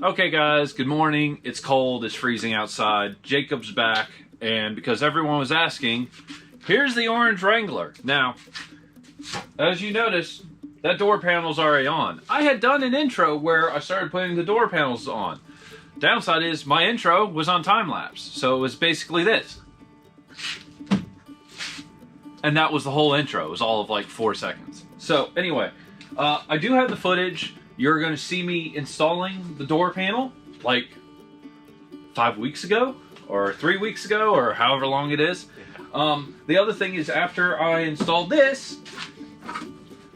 Okay guys, good morning. It's cold, it's freezing outside. Jacob's back, and because everyone was asking, here's the orange Wrangler. Now, as you notice, that door panel's already on. I had done an intro where I started putting the door panels on. Downside is my intro was on time-lapse, so it was basically this. And that was the whole intro. It was all of like 4 seconds. So anyway, I do have the footage. You're going to see me installing the door panel like 5 weeks ago or 3 weeks ago or however long it is. The other thing is, after I installed this,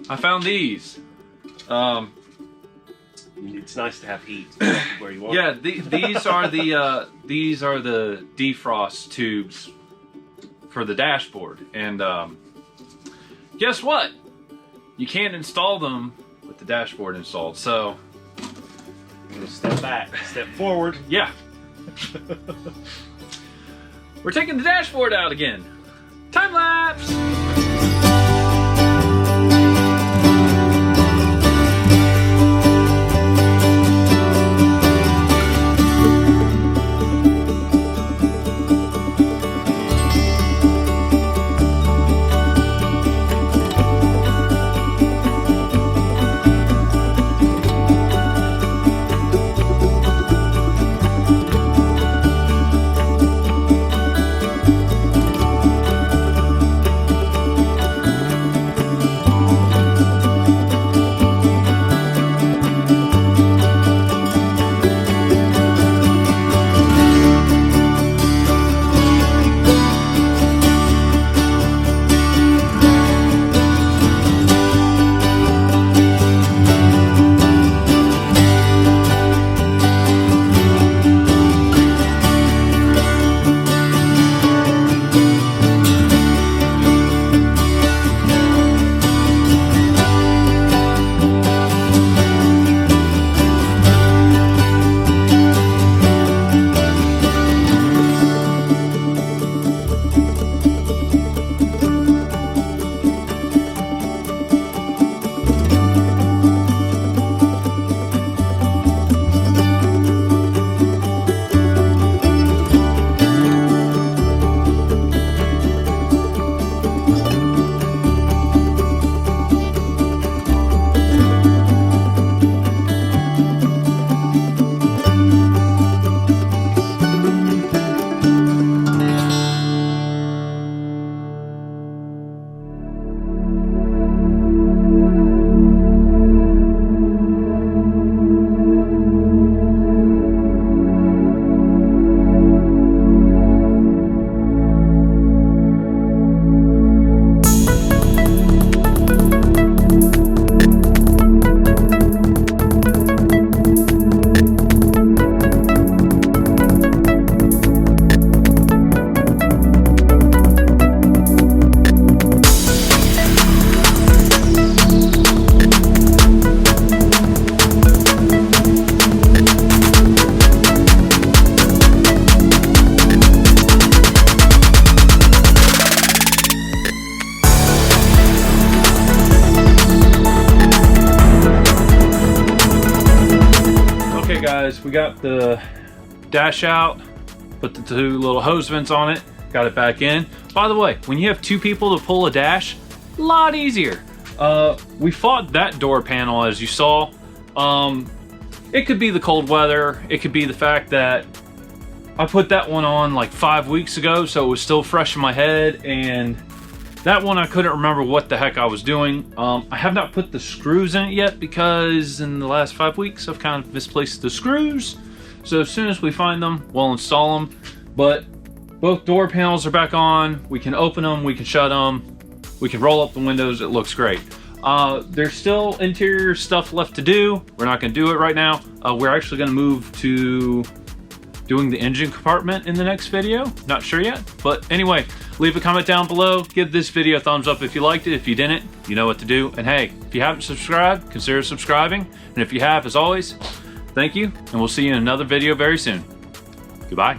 I found these. It's nice to have heat where you want. Yeah, these are the defrost tubes for the dashboard. And guess what? You can't install them with the dashboard installed, so I'm gonna step back, step forward. Yeah. We're taking the dashboard out again. Time lapse. Guys, we got the dash out, put the 2 little hose vents on it, got it back in. By the way, when you have 2 people to pull a dash, a lot easier. We fought that door panel, as you saw. It could be the cold weather, it could be the fact that I put that one on like 5 weeks ago, so it was still fresh in my head, and that one I couldn't remember what the heck I was doing. I have not put the screws in it yet because in the last 5 weeks I've kind of misplaced the screws. So as soon as we find them, we'll install them. But both door panels are back on. We can open them, we can shut them, we can roll up the windows. It looks great. There's still interior stuff left to do. We're not going to do it right now. We're actually going to move to doing the engine compartment in the next video. Not sure yet, but anyway, leave a comment down below. Give this video a thumbs up if you liked it. If you didn't, you know what to do. And hey, if you haven't subscribed, consider subscribing. And if you have, as always, thank you, and we'll see you in another video very soon. Goodbye.